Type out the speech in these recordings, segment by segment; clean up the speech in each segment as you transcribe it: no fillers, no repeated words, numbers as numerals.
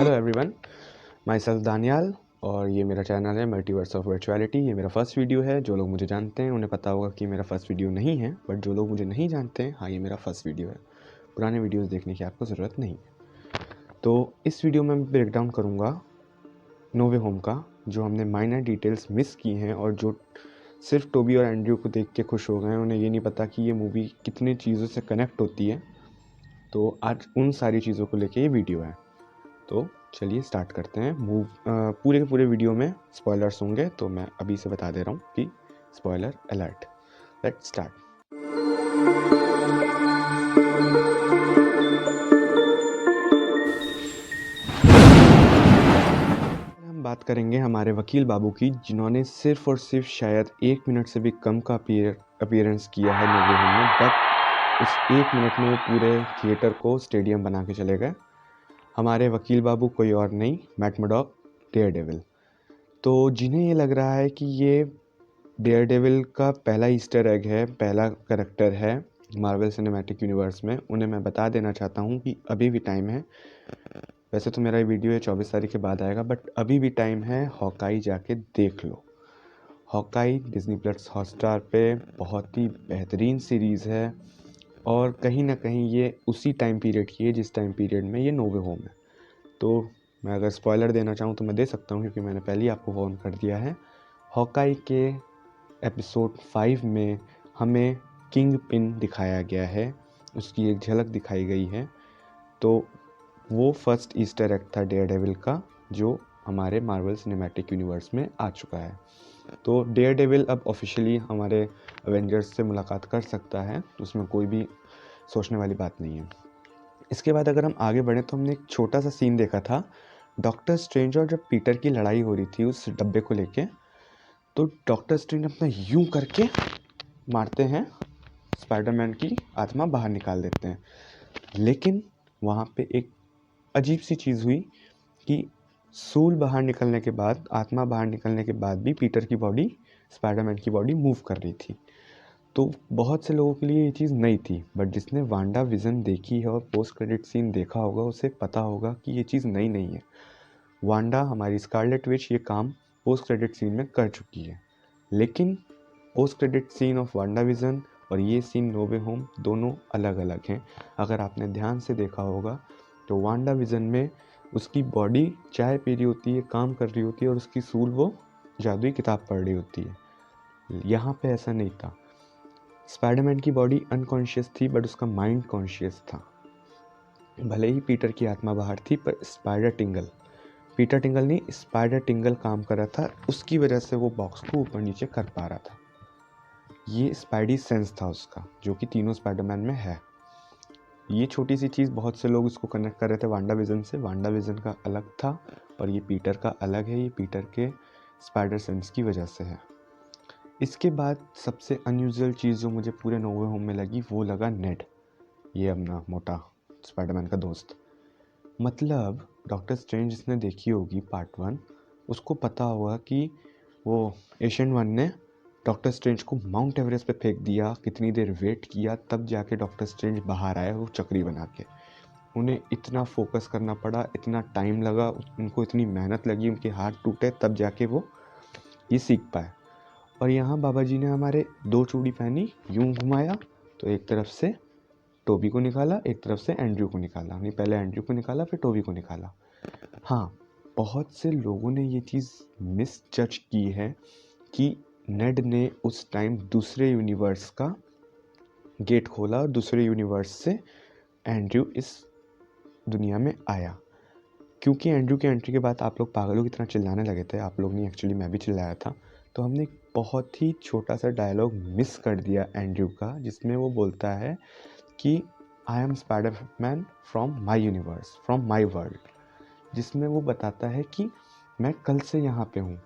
Hello everyone, my self Daniyal और ये मेरा चैनल है मल्टीवर्स ऑफ वर्चुअलिटी। ये मेरा फर्स्ट वीडियो है। जो लोग मुझे जानते हैं उन्हें पता होगा कि मेरा फर्स्ट वीडियो नहीं है, बट जो लोग मुझे नहीं जानते हैं, हाँ, ये मेरा फर्स्ट वीडियो है। पुराने वीडियोस देखने की आपको ज़रूरत नहीं है। तो इस वीडियो में मैं ब्रेक डाउन करूँगा नो वे होम का, जो हमने माइनर डिटेल्स मिस की हैं और जो सिर्फ टोबी और एंड्रयू को देख के खुश हो गए हैं, उन्हें ये नहीं पता कि ये मूवी कितनी चीज़ों से कनेक्ट होती है। तो आज उन सारी चीज़ों को लेके ये वीडियो है। तो चलिए स्टार्ट करते हैं। पूरे के पूरे वीडियो में स्पॉयलर्स होंगे, तो मैं अभी से बता दे रहा हूँ कि स्पॉयलर अलर्ट। Let's start. हम बात करेंगे हमारे वकील बाबू की, जिन्होंने सिर्फ और सिर्फ शायद 1 मिनट से भी कम का अपीयरेंस किया है नो वे होम में, बट उस 1 मिनट में वो पूरे थिएटर को स्टेडियम बना के चले गए। हमारे वकील बाबू कोई और नहीं, मैट मर्डॉक, डेयरडेविल। तो जिन्हें ये लग रहा है कि ये डेयरडेविल का पहला ईस्टर एग है, पहला करैक्टर है मार्वल सिनेमैटिक यूनिवर्स में, उन्हें मैं बता देना चाहता हूँ कि अभी भी टाइम है। वैसे तो मेरा ये वीडियो 24 तारीख के बाद आएगा, बट अभी भी टाइम है। हॉकाई जाके देख लो। हॉकाई डिज्नी प्लस हॉटस्टार पे बहुत ही बेहतरीन सीरीज़ है, और कहीं ना कहीं ये उसी टाइम पीरियड की है जिस टाइम पीरियड में ये नो वे होम है। तो मैं अगर स्पॉइलर देना चाहूँ तो मैं दे सकता हूँ, क्योंकि मैंने पहले ही आपको वार्न कर दिया है। हॉकाई के एपिसोड 5 में हमें किंग पिन दिखाया गया है, उसकी एक झलक दिखाई गई है। तो वो फर्स्ट ईस्टर एग था डेयरडेविल का, जो हमारे मार्वल सिनेमैटिक यूनिवर्स में आ चुका है। तो डेयरडेविल अब ऑफिशियली हमारे एवेंजर्स से मुलाकात कर सकता है, उसमें कोई भी सोचने वाली बात नहीं है। इसके बाद अगर हम आगे बढ़ें तो हमने एक छोटा सा सीन देखा था डॉक्टर स्ट्रेंज और जब पीटर की लड़ाई हो रही थी उस डब्बे को लेके, तो डॉक्टर स्ट्रेंज अपना यूं करके मारते हैं, स्पाइडरमैन की आत्मा बाहर निकाल देते हैं। लेकिन वहाँ पे एक अजीब सी चीज़ हुई कि सूल बाहर निकलने के बाद, आत्मा बाहर निकलने के बाद भी पीटर की बॉडी, स्पाइडरमैन की बॉडी मूव कर रही थी। तो बहुत से लोगों के लिए ये चीज़ नई थी, बट जिसने वांडा विजन देखी है और पोस्ट क्रेडिट सीन देखा होगा उसे पता होगा कि ये चीज़ नई नहीं है। वांडा, हमारी स्कारलेट विच, ये काम पोस्ट क्रेडिट सीन में कर चुकी है। लेकिन post credit scene of Wanda vision और ये सीन नो वे होम दोनों अलग अलग हैं। अगर आपने ध्यान से देखा होगा तो वांडा विजन में उसकी बॉडी चाय पी रही होती है, काम कर रही होती है, और उसकी सूल वो जादुई किताब पढ़ रही होती है। यहाँ पे ऐसा नहीं था। स्पाइडरमैन की बॉडी अनकॉन्शियस थी, बट उसका माइंड कॉन्शियस था। भले ही पीटर की आत्मा बाहर थी, पर पीटर टिंगल नहीं, स्पाइडर टिंगल काम कर रहा था, उसकी वजह से वो बॉक्स को ऊपर नीचे कर पा रहा था। ये स्पाइडी सेंस था उसका, जो कि तीनों स्पाइडरमैन में है। ये छोटी सी चीज़ बहुत से लोग इसको कनेक्ट कर रहे थे वांडा विजन से। वांडा विजन का अलग था और ये पीटर का अलग है। ये पीटर के स्पाइडर सेंस की वजह से है। इसके बाद सबसे अनयूजुअल चीज़ जो मुझे पूरे नो वे होम में लगी वो लगा नेड, ये अपना मोटा स्पाइडरमैन का दोस्त। मतलब डॉक्टर स्ट्रेंज जिसने देखी होगी पार्ट 1, उसको पता होगा कि वो एशियन वन ने डॉक्टर स्ट्रेंज को माउंट एवरेस्ट पे फेंक दिया, कितनी देर वेट किया, तब जाके डॉक्टर स्ट्रेंज बाहर आए वो चक्री बना के। उन्हें इतना फोकस करना पड़ा, इतना टाइम लगा, उनको इतनी मेहनत लगी, उनके हाथ टूटे, तब जाके वो ये सीख पाए। और यहाँ बाबा जी ने हमारे 2 चूड़ी पहनी, यूं घुमाया तो एक तरफ से टोबी को निकाला, एक तरफ से एंड्रयू को निकाला। नहीं, पहले एंड्रयू को निकाला फिर टोबी को निकाला। हाँ, बहुत से लोगों ने ये चीज़ मिस जज की है कि नेड ने उस टाइम दूसरे यूनिवर्स का गेट खोला और दूसरे यूनिवर्स से एंड्रयू इस दुनिया में आया। क्योंकि एंड्रयू की एंट्री के बाद आप लोग पागलों की तरह चिल्लाने लगे थे, आप लोग नहीं, एक्चुअली मैं भी चिल्लाया था, तो हमने एक बहुत ही छोटा सा डायलॉग मिस कर दिया एंड्रयू का, जिसमें वो बोलता है कि I am Spiderman from my universe, from my world, जिसमें वो बताता है कि मैं कल से यहाँ पे हूँ,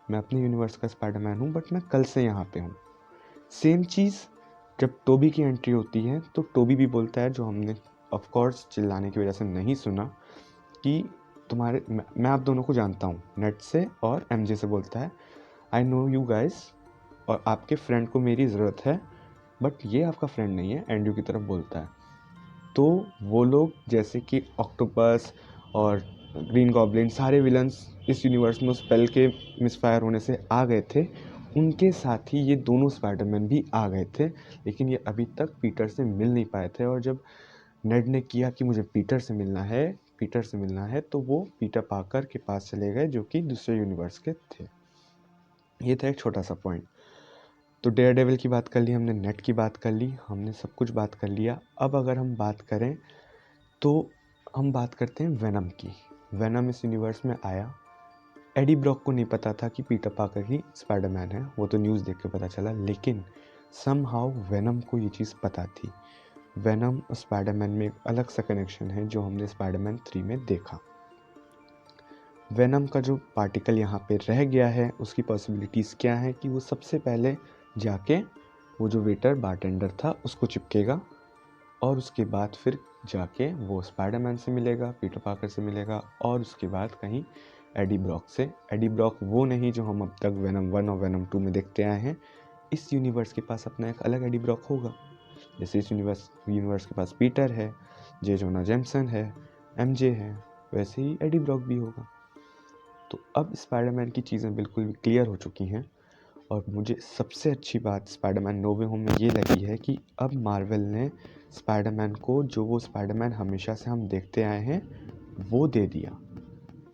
मैं अपने यूनिवर्स का स्पाइडरमैन हूँ, बट मैं कल से यहाँ पे हूँ। सेम चीज़ जब टोबी की एंट्री होती है तो टोबी भी बोलता है, जो हमने ऑफ कोर्स चिल्लाने की वजह से नहीं सुना, कि मैं आप दोनों को जानता हूँ, नेट से और एमजे से बोलता है, आई नो यू गाइस, और आपके फ्रेंड को मेरी ज़रूरत है, बट ये आपका फ्रेंड नहीं है, एंड्रयू की तरफ बोलता है। तो वो लोग जैसे कि ऑक्टोपस और ग्रीन गॉब्लिन, सारे विलन्स इस यूनिवर्स में उस स्पेल के मिसफायर होने से आ गए थे, उनके साथ ही ये दोनों स्पाइडरमैन भी आ गए थे, लेकिन ये अभी तक पीटर से मिल नहीं पाए थे। और जब नेड ने किया कि मुझे पीटर से मिलना है, तो वो पीटर पार्कर के पास चले गए जो कि दूसरे यूनिवर्स के थे। ये था एक छोटा सा पॉइंट। तो डेयर डेविल की बात कर ली हमने, नेट की बात कर ली, हमने सब कुछ बात कर लिया। अब अगर हम बात करें तो हम बात करते हैं वेनम की। वेनम इस यूनिवर्स में आया। एडी ब्रॉक को नहीं पता था कि पीटर पार्कर ही स्पाइडरमैन है, वो तो न्यूज़ देख के पता चला, लेकिन समहाउ वेनम को ये चीज़ पता थी। वेनम और स्पाइडरमैन में एक अलग सा कनेक्शन है जो हमने स्पाइडरमैन 3 में देखा। वेनम का जो पार्टिकल यहाँ पे रह गया है, उसकी पॉसिबिलिटीज़ क्या हैं कि वो सबसे पहले जाके वो जो वेटर बारटेंडर था उसको चिपकेगा, और उसके बाद फिर जाके वो स्पाइडरमैन से मिलेगा, पीटर पार्कर से मिलेगा, और उसके बाद कहीं एडी ब्रॉक से। एडी ब्रॉक वो नहीं जो हम अब तक वेनम 1 और वेनम 2 में देखते आए हैं। इस यूनिवर्स के पास अपना एक अलग एडी ब्रॉक होगा। जैसे इस यूनिवर्स के पास पीटर है, जे जोना जेम्सन है, एमजे है, वैसे ही एडी ब्रॉक भी होगा। तो अब स्पाइडरमैन की चीज़ें बिल्कुल भी क्लियर हो चुकी हैं, और मुझे सबसे अच्छी बात स्पाइडरमैन नो वे होम में ये लगी है कि अब मार्वल ने स्पाइडरमैन को जो वो स्पाइडरमैन हमेशा से हम देखते आए हैं वो दे दिया।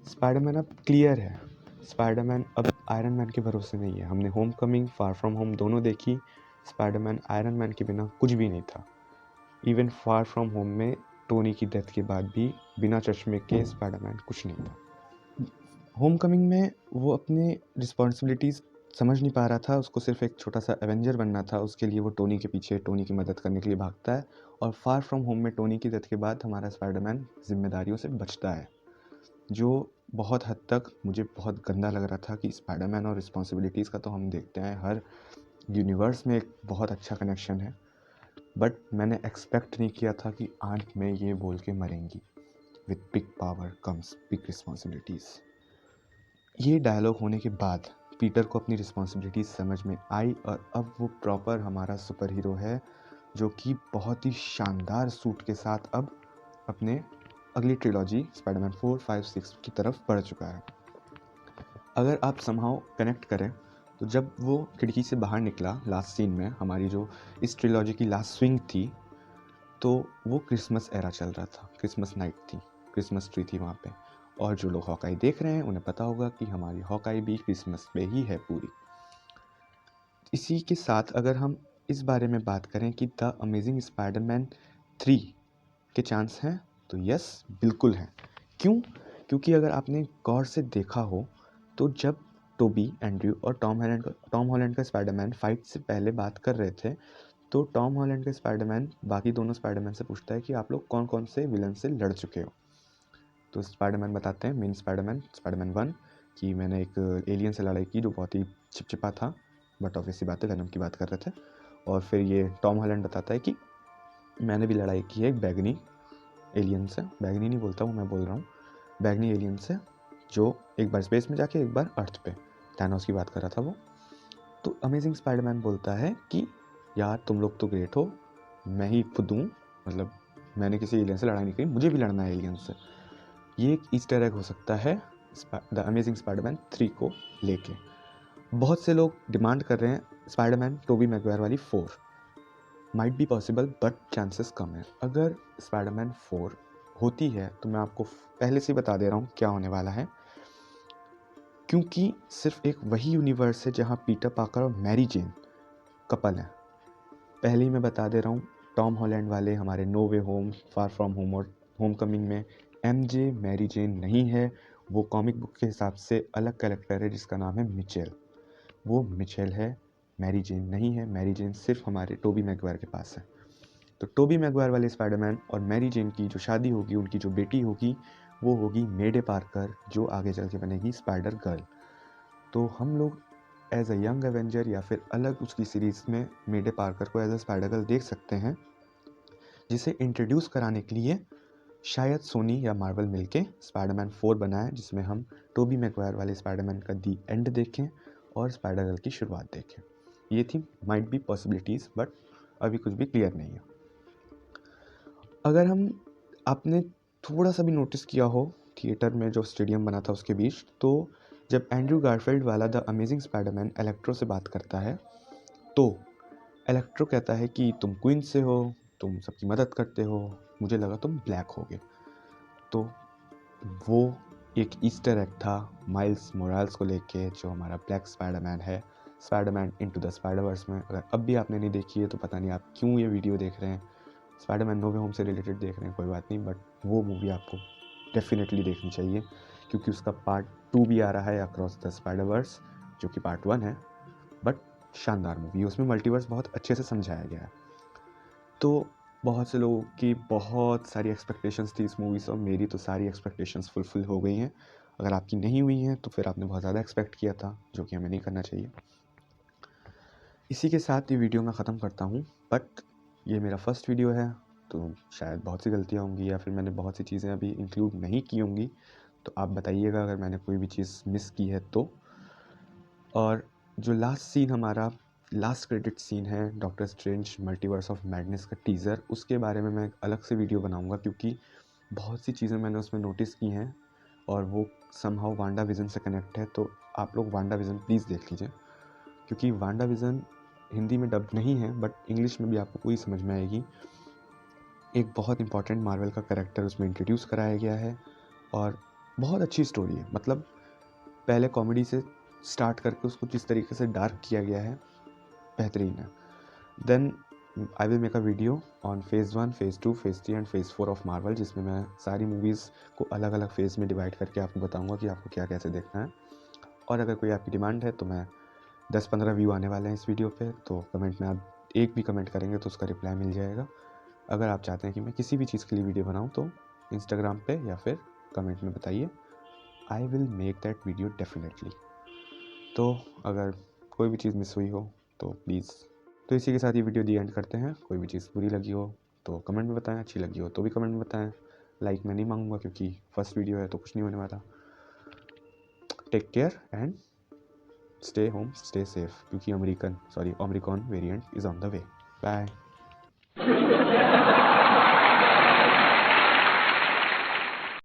स्पाइडरमैन अब क्लियर है। स्पाइडरमैन अब आयरन मैन के भरोसे नहीं है। हमने home coming, far from home दोनों देखी। स्पाइडरमैन आयरन मैन के बिना कुछ भी नहीं था। इवन फार फ्रॉम होम में टोनी की डेथ के बाद भी बिना चश्मे के स्पाइडरमैन कुछ नहीं था। होम कमिंग में वो अपने रिस्पॉन्सिबिलिटीज़ समझ नहीं पा रहा था, उसको सिर्फ एक छोटा सा एवेंजर बनना था, उसके लिए वो टोनी के पीछे टोनी की मदद करने के लिए भागता है। और फार फ्रॉम होम में टोनी की डेथ के बाद हमारा स्पाइडरमैन जिम्मेदारियों से बचता है, जो बहुत हद तक मुझे बहुत गंदा लग रहा था कि स्पाइडरमैन और रिस्पॉन्सिबिलिटीज़ का तो हम देखते हैं हर यूनिवर्स में एक बहुत अच्छा कनेक्शन है, बट मैंने एक्सपेक्ट नहीं किया था कि आंट में ये बोल के मरेंगी, with big power comes big responsibilities. ये डायलॉग होने के बाद पीटर को अपनी रिस्पॉन्सिबिलिटीज समझ में आई, और अब वो प्रॉपर हमारा सुपर हीरो है, जो कि बहुत ही शानदार सूट के साथ अब अपने अगली ट्रिलॉजी स्पाइडरमैन 4, 5, 6 की तरफ बढ़ चुका है। अगर आप समहाउ कनेक्ट करें तो जब वो खिड़की से बाहर निकला लास्ट सीन में, हमारी जो इस ट्रिलॉजी की लास्ट स्विंग थी, तो वो क्रिसमस एरा चल रहा था, क्रिसमस नाइट थी, क्रिसमस ट्री थी वहाँ पे। और जो लोग हॉकाई देख रहे हैं उन्हें पता होगा कि हमारी हॉकाई भी क्रिसमस पे ही है पूरी। इसी के साथ अगर हम इस बारे में बात करें कि द अमेजिंग स्पाइडरमैन 3 के चांस हैं, तो यस बिल्कुल हैं। क्यों? क्योंकि अगर आपने गौर से देखा हो तो जब टोबी, एंड्रयू और टॉम हॉलैंड का स्पाइडरमैन फाइट से पहले बात कर रहे थे, तो टॉम हॉलैंड का स्पाइडरमैन बाकी दोनों स्पाइडरमैन से पूछता है कि आप लोग कौन कौन से विलन से लड़ चुके हो। तो स्पाइडरमैन बताते हैं, मेन स्पाइडरमैन 1, कि मैंने एक एलियन से लड़ाई की जो बहुत ही चिपचिपा था, बट ऑब्वियसली बात है वेनम की बात कर रहे थे। और फिर ये टॉम हॉलैंड बताता है कि मैंने भी लड़ाई की है एक बैगनी एलियन से, बैगनी नहीं बोलता हूँ मैं, बोल रहा हूँ बैगनी एलियन से, जो एक बार स्पेस में जाके एक बार अर्थ पे, थैनोस की बात कर रहा था वो। तो अमेजिंग स्पाइडरमैन बोलता है कि यार तुम लोग तो ग्रेट हो, मैं ही खुद हूँ, मतलब मैंने किसी एलियन से लड़ाई नहीं करी, मुझे भी लड़ना है एलियन से। ये एक ईस्टर एग हो सकता है द अमेजिंग स्पाइडरमैन 3 को लेके। बहुत से लोग डिमांड कर रहे हैं स्पाइडरमैन टोबी मैगवायर वाली 4, might be possible but chances कम है। अगर स्पाइडरमैन 4 होती है तो मैं आपको पहले से बता दे रहा हूँ क्या होने वाला है, क्योंकि सिर्फ एक वही यूनिवर्स है जहाँ पीटर पार्कर और मैरी जेन कपल हैं। पहले ही मैं बता दे रहा हूँ, टॉम हॉलैंड वाले हमारे no way home, far from home और होम कमिंग में एमजे मैरी जेन नहीं है, वो कॉमिक बुक के हिसाब से अलग कैरेक्टर है जिसका नाम है मिचेल। वो मिचेल है, मैरी जेन नहीं है। मैरी जेन सिर्फ हमारे टोबी मैगवायर के पास है। तो टोबी मैगवायर वाले स्पाइडरमैन और मैरी जेन की जो शादी होगी, उनकी जो बेटी होगी, वो होगी मेडे पार्कर, जो आगे चल के बनेगी स्पाइडर गर्ल। तो हम लोग एज अ यंग एवेंजर या फिर अलग उसकी सीरीज़ में मेडे पार्कर को एज अ स्पाइडर गर्ल देख सकते हैं, जिसे इंट्रोड्यूस कराने के लिए शायद सोनी या मार्वल मिलके स्पाइडरमैन 4 बनाए, जिसमें हम टोबी मैगवायर वाले स्पाइडरमैन का दी एंड देखें और स्पाइडर गर्ल की शुरुआत देखें। ये थी माइट बी पॉसिबिलिटीज़, बट अभी कुछ भी क्लियर नहीं है। अगर हम आपने थोड़ा सा भी नोटिस किया हो थिएटर में जो स्टेडियम बना था उसके बीच। तो जब एंड्रू गारफील्ड वाला द अमेजिंग स्पाइडरमैन इलेक्ट्रो से बात करता है तो इलेक्ट्रो कहता है कि तुम क्वीन से हो, तुम सबकी मदद करते हो, मुझे लगा तुम ब्लैक होगे। तो वो एक ईस्टर एग था माइल्स मोराल्स को लेके, जो हमारा ब्लैक स्पाइडरमैन है, स्पाइडरमैन इनटू द स्पाइडरवर्स में। अगर अब भी आपने नहीं देखी है तो पता नहीं आप क्यों ये वीडियो देख रहे हैं। स्पाइडरमैन नो वे होम से रिलेटेड देख रहे हैं, कोई बात नहीं, बट वो मूवी आपको डेफिनेटली देखनी चाहिए क्योंकि उसका पार्ट 2 भी आ रहा है, अक्रॉस द स्पाइडरवर्स, जो कि पार्ट 1 है, बट शानदार मूवी है। उसमें मल्टीवर्स बहुत अच्छे से समझाया गया है। तो बहुत से लोगों की बहुत सारी एक्सपेक्टेशंस थी इस मूवी से, और मेरी तो सारी एक्सपेक्टेशंस फुलफिल हो गई हैं। अगर आपकी नहीं हुई हैं तो फिर आपने बहुत ज़्यादा एक्सपेक्ट किया था, जो कि हमें नहीं करना चाहिए। इसी के साथ ये वीडियो मैं ख़त्म करता हूँ, बट ये मेरा फर्स्ट वीडियो है तो शायद बहुत सी गलतियाँ होंगी या फिर मैंने बहुत सी चीज़ें अभी इंक्लूड नहीं की होंगी, तो आप बताइएगा अगर मैंने कोई भी चीज़ मिस की है तो। और जो लास्ट सीन हमारा लास्ट क्रेडिट सीन है doctor strange multiverse of madness का टीज़र, उसके बारे में मैं एक अलग से वीडियो बनाऊंगा क्योंकि बहुत सी चीज़ें मैंने उसमें नोटिस की हैं और वो समहाउ वांडा विज़न से कनेक्ट है। तो आप लोग वांडा विज़न प्लीज़ देख लीजिए क्योंकि वांडा विज़न हिंदी में डब्ड नहीं है बट इंग्लिश में भी आपको पूरी समझ में आएगी। एक बहुत इंपॉर्टेंट मार्वल का कैरेक्टर उसमें इंट्रोड्यूस कराया गया है और बहुत अच्छी स्टोरी है। मतलब पहले कॉमेडी से स्टार्ट करके उसको जिस तरीके से डार्क किया गया है, बेहतरीन है। Then I will make a video on phase 1, phase 2, phase 3 and phase 4 of Marvel, जिसमें मैं सारी मूवीज़ को अलग अलग फेज़ में डिवाइड करके आपको बताऊंगा कि आपको क्या कैसे देखना है। और अगर कोई आपकी डिमांड है तो मैं 10-15 व्यू आने वाले हैं इस वीडियो पे, तो कमेंट में आप एक भी कमेंट करेंगे तो उसका रिप्लाई मिल जाएगा। अगर आप चाहते हैं कि मैं किसी भी चीज़ के लिए वीडियो बनाऊँ तो इंस्टाग्राम पे या फिर कमेंट में बताइए, आई will make that video definitely. तो अगर कोई भी चीज़ मिस हुई हो तो प्लीज़। तो इसी के साथ ये वीडियो दी एंड करते हैं। कोई भी चीज़ बुरी लगी हो तो कमेंट में बताएं, अच्छी लगी हो तो भी कमेंट में बताएं। लाइक मैं नहीं मांगूंगा क्योंकि फर्स्ट वीडियो है तो कुछ नहीं होने वाला। Take care and stay home, stay safe क्योंकि Omicron variant is on the way. Bye.